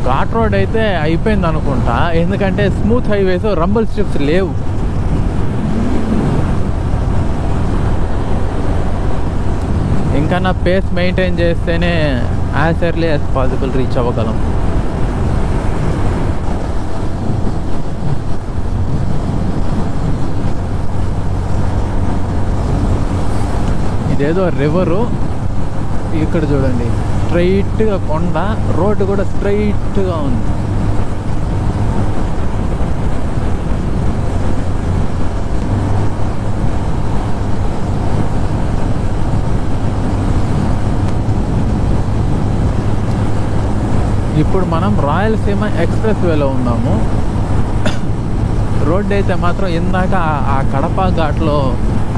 Ghat road అయితే అయిపోయింది అనుకుంటా, ఎందుకంటే స్మూత్ హైవేస్ రంబుల్ స్ట్రిప్స్ లేవు. ఇంకా నా పేస్ మెయింటైన్ చేస్తేనే as early as possible reach అవ్వగలం. ఇదేదో రివరు, ఇక్కడ చూడండి స్ట్రైట్గా కొండ, రోడ్డు కూడా స్ట్రైట్గా ఉంది. ఇప్పుడు మనం రాయలసీమ ఎక్స్ప్రెస్ వేలో ఉన్నాము. రోడ్డు అయితే మాత్రం ఇందాక ఆ కడప ఘాట్లో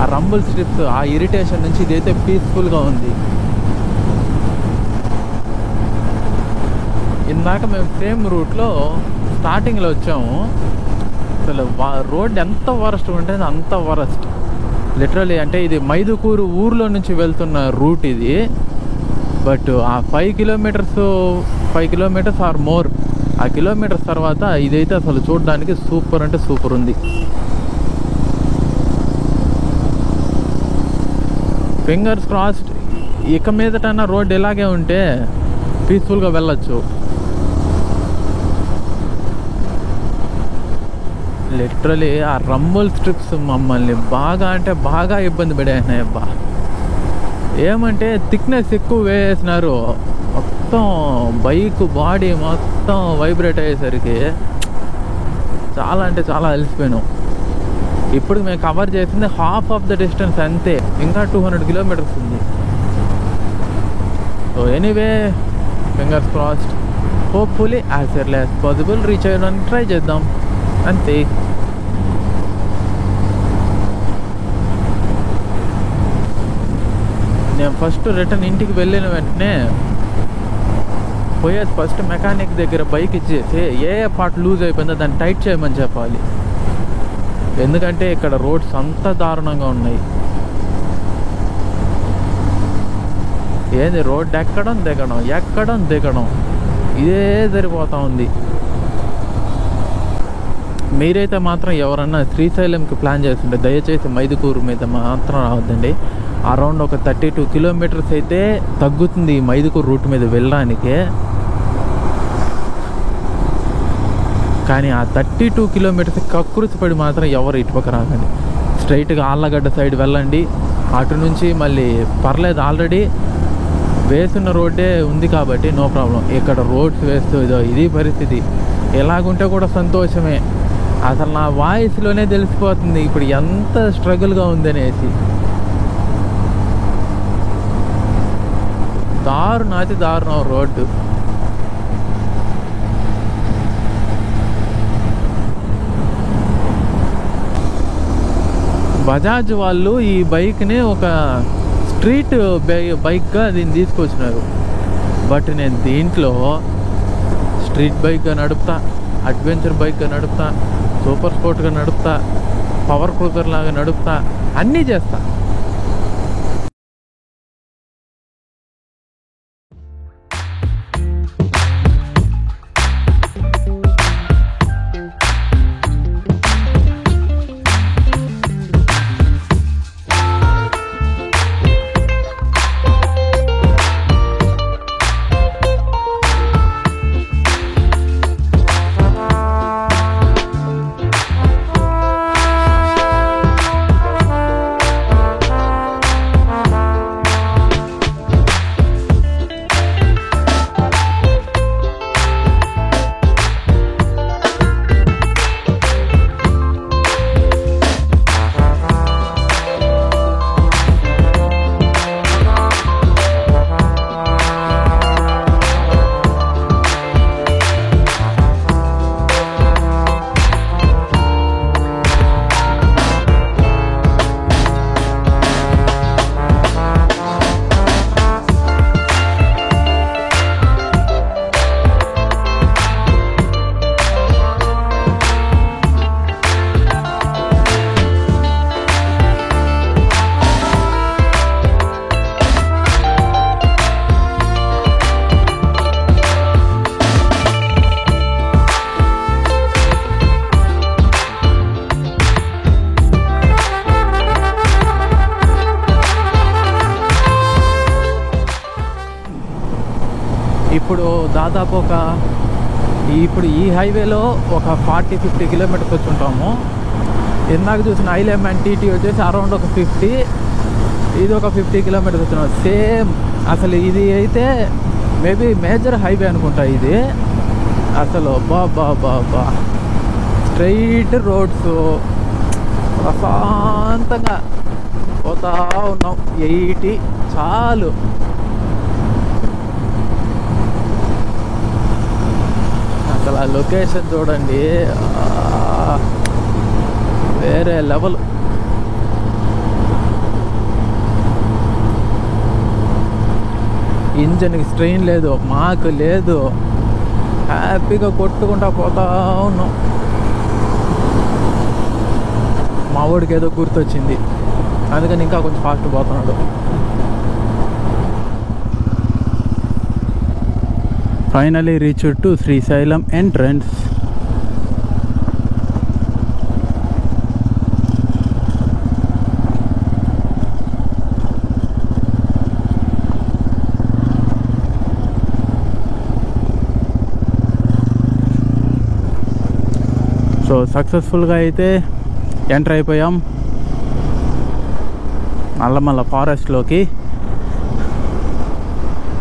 ఆ రంబుల్ స్ట్రిప్స్, ఆ ఇరిటేషన్ నుంచి ఇదైతే పీస్ఫుల్గా ఉంది. ఇందాక మేము సేమ్ రూట్లో స్టార్టింగ్లో వచ్చాము. అసలు రోడ్ ఎంత వరస్ట్ ఉంటుంది అంత వరస్ట్ లిటరలీ. అంటే ఇది మైదుకూరు ఊర్లో నుంచి వెళ్తున్న రూట్ ఇది. బట్ ఆ 5 కిలోమీటర్స్ ఆర్ మోర్, ఆ కిలోమీటర్స్ తర్వాత ఇదైతే అసలు చూడడానికి సూపర్ అంటే సూపర్ ఉంది. ఫింగర్స్ క్రాస్డ్, ఇక మీదటన్నా రోడ్ ఇలాగే ఉంటే పీస్ఫుల్గా వెళ్ళొచ్చు. లిటరలీ ఆ రంబుల్ స్ట్రిప్స్ మమ్మల్ని బాగా అంటే బాగా ఇబ్బంది పడేసినాయి అబ్బా. ఏమంటే థిక్నెస్ ఎక్కువ వేసినారు, మొత్తం బైక్ బాడీ మొత్తం వైబ్రేట్ అయ్యేసరికి చాలా అంటే చాలా అలసిపోయినాం. ఇప్పుడు మేము కవర్ చేసింది హాఫ్ ఆఫ్ ద డిస్టెన్స్ అంతే, ఇంకా 200 కిలోమీటర్స్ ఉంది. So anyway, fingers crossed, hopefully as early as possible reach అయ్యడానికి ట్రై చేద్దాం అంతే. నేను ఫస్ట్ రిటర్న్ ఇంటికి వెళ్ళిన వెంటనే పోయేది ఫస్ట్ మెకానిక్ దగ్గర బైక్ ఇచ్చేసి ఏ పార్ట్ లూజ్ అయిపోయిందో దాన్ని టైట్ చేయమని చెప్పాలి. ఎందుకంటే ఇక్కడ రోడ్స్ అంత దారుణంగా ఉన్నాయి. ఏంది రోడ్ ఎక్కడం దిగడం ఇదే సరిపోతూ ఉంది. మీరైతే మాత్రం ఎవరన్నా శ్రీశైలంకి ప్లాన్ చేస్తుంటే దయచేసి మైదుకూరు మీద మాత్రం రావద్దండి. అరౌండ్ ఒక 32 కిలోమీటర్స్ అయితే తగ్గుతుంది ఈ మైదుకూరు రూట్ మీద వెళ్ళడానికే. కానీ ఆ 32 కిలోమీటర్స్ కక్కుర్తి పడి మాత్రం ఎవరు ఇటుపక్క రాకండి. స్ట్రైట్గా ఆళ్ళగడ్డ సైడ్ వెళ్ళండి. అటు నుంచి మళ్ళీ పర్లేదు, ఆల్రెడీ వేస్తున్న రోడ్డే ఉంది కాబట్టి నో ప్రాబ్లం. ఇక్కడ రోడ్స్ వేస్తూ ఇది పరిస్థితి. ఎలాగుంటే కూడా సంతోషమే. అసలు నా వాయిస్లోనే తెలిసిపోతుంది ఇప్పుడు ఎంత స్ట్రగుల్గా ఉందనేసి. అతి దారుణం రోడ్డు. బజాజ్ వాళ్ళు ఈ బైక్ని ఒక స్ట్రీట్ బైక్గా దీన్ని తీసుకొచ్చినారు. బట్ నేను దీంట్లో స్ట్రీట్ బైక్గా నడుపుతా, అడ్వెంచర్ బైక్గా నడుపుతా, సూపర్ స్పోర్ట్గా నడుపుతా, పవర్ క్రూజర్ లాగా నడుపుతా, అన్నీ చేస్తా. ఇప్పుడు దాదాపు ఇప్పుడు ఈ హైవేలో ఒక 40-50 కిలోమీటర్స్ వచ్చి ఉంటాము. ఇందాక చూసిన ఐలెమ్ అండ్ టీటీ వచ్చేసి అరౌండ్ ఒక 50, ఇది ఒక 50 కిలోమీటర్స్ వచ్చినాం. సేమ్ అసలు ఇది అయితే మేబీ మేజర్ హైవే అనుకుంటా ఇది. అసలు బా స్ట్రైట్ రోడ్స్, ప్రశాంతంగా పోతా ఉన్నాం. 80 చాలు. అసలు ఆ లొకేషన్ చూడండి, వేరే లెవెల్. ఇంజన్కి స్ట్రెయిన్ లేదు, మాకు లేదు, హ్యాపీగా కొట్టుకుంటా పోతా ఉన్నాం. మా వాడికి ఏదో గుర్తొచ్చింది, అందుకని ఇంకా కొంచెం ఫాస్ట్ పోతున్నాడు. Finally reach to Srisailam entrance. So సక్సెస్ఫుల్గా అయితే ఎంటర్ అయిపోయాం నల్లమల్ల ఫారెస్ట్లోకి.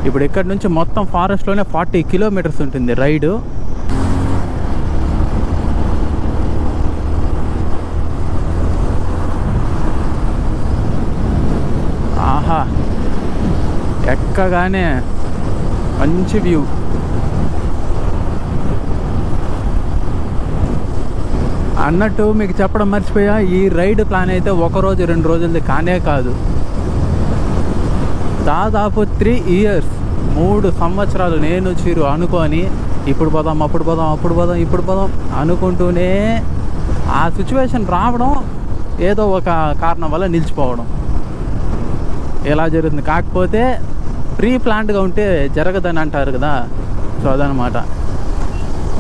ఇప్పుడు ఇక్కడ నుంచి మొత్తం ఫారెస్ట్లోనే 40 కిలోమీటర్స్ ఉంటుంది రైడు. ఆహా, ఎక్కగానే మంచి వ్యూ. అన్నట్టు మీకు చెప్పడం మర్చిపోయా, ఈ రైడ్ ప్లాన్ అయితే 1 రోజు 2 రోజులది కానే కాదు. దాదాపు 3 ఇయర్స్, 3 సంవత్సరాలు నేను చిరు అనుకొని ఇప్పుడు పోదాం, అప్పుడు పోదాం, అప్పుడు పోదాం, ఇప్పుడు పోదాం అనుకుంటూనే ఆ సిచ్యువేషన్ రావడం, ఏదో ఒక కారణం వల్ల నిలిచిపోవడం ఇలా జరుగుతుంది. కాకపోతే ప్రీ ప్లాన్డ్గా ఉంటే జరగదని అంటారు కదా, సో అదనమాట.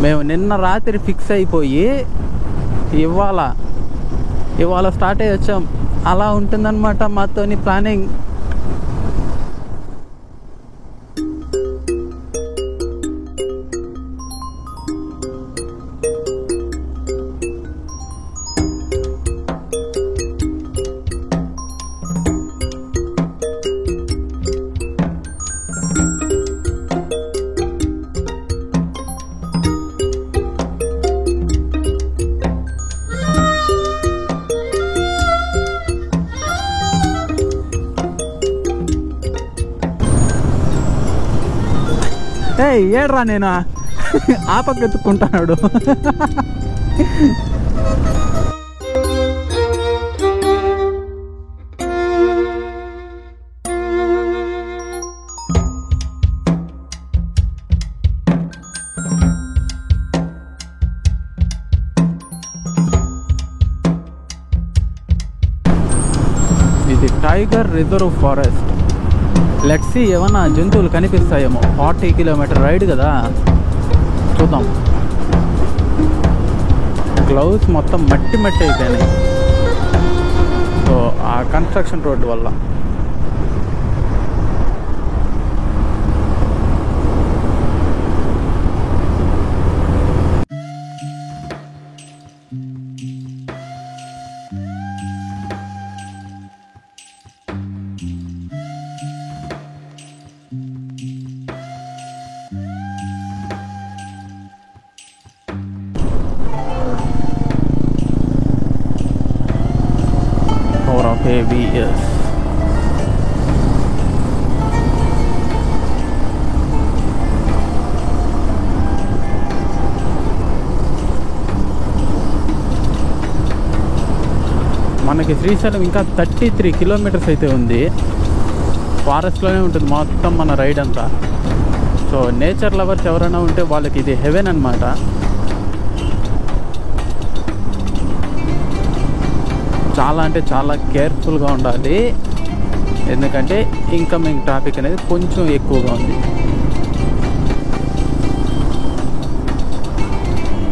మేము నిన్న రాత్రి ఫిక్స్ అయిపోయి ఇవాళ స్టార్ట్ అయ్యి వచ్చాం. అలా ఉంటుందన్నమాట మాతోని ప్లానింగ్. ఏడ్రా నేను ఆ పక్క ఎత్తుక్కుంటున్నాడు. ఇది tiger reserve forest. Let's see ఏమన్నా జంతువులు కనిపిస్తాయేమో. 40 కిలోమీటర్ రైడ్ కదా, చూద్దాం. గ్లౌస్ మొత్తం మట్టి అయిపోయినాయి, సో ఆ కన్స్ట్రక్షన్ రోడ్డు వల్ల. ABS. మనకి శ్రీశైలం ఇంకా 33 కిలోమీటర్స్ అయితే ఉంది. ఫారెస్ట్లోనే ఉంటుంది మొత్తం మన రైడ్ అంతా. సో నేచర్ లవర్స్ ఎవరైనా ఉంటే వాళ్ళకి ఇది హెవెన్ అన్నమాట. చాలా అంటే చాలా కేర్ఫుల్గా ఉండాలి, ఎందుకంటే ఇన్కమింగ్ ట్రాఫిక్ అనేది కొంచెం ఎక్కువగా ఉంది.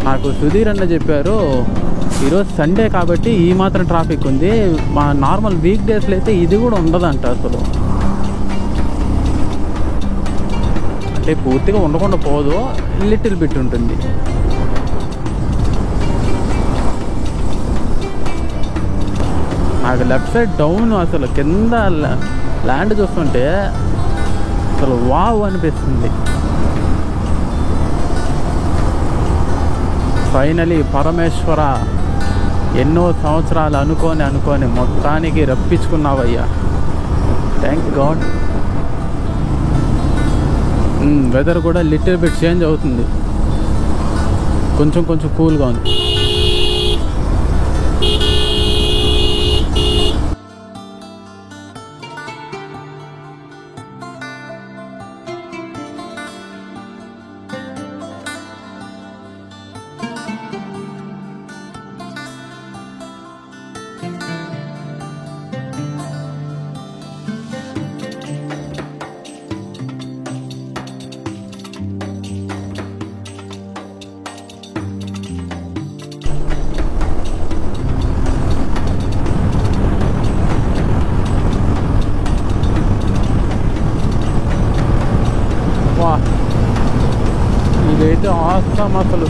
నాకు సుధీర్ అన్న చెప్పారు, ఈరోజు సండే కాబట్టి ఈ మాత్రం ట్రాఫిక్ ఉంది, మా నార్మల్ వీక్ డేస్లో అయితే ఇది కూడా ఉండదంట. అసలు అంటే పూర్తిగా ఉండకుండా పోదు, లిటిల్ బిట్ ఉంటుంది. నాకు లెఫ్ట్ సైడ్ డౌన్ అసలు కింద ల్యాండ్ చూస్తుంటే అసలు వావ్ అనిపిస్తుంది. ఫైనలీ పరమేశ్వర, ఎన్నో సంవత్సరాలు అనుకొని మొత్తానికి రప్పించుకున్నావయ్యా. Thank god. వెదర్ కూడా లిటిల్ బిట్ చేంజ్ అవుతుంది, కొంచెం కూల్గా ఉంది. ఇదైతే ఆస్తాం అసలు.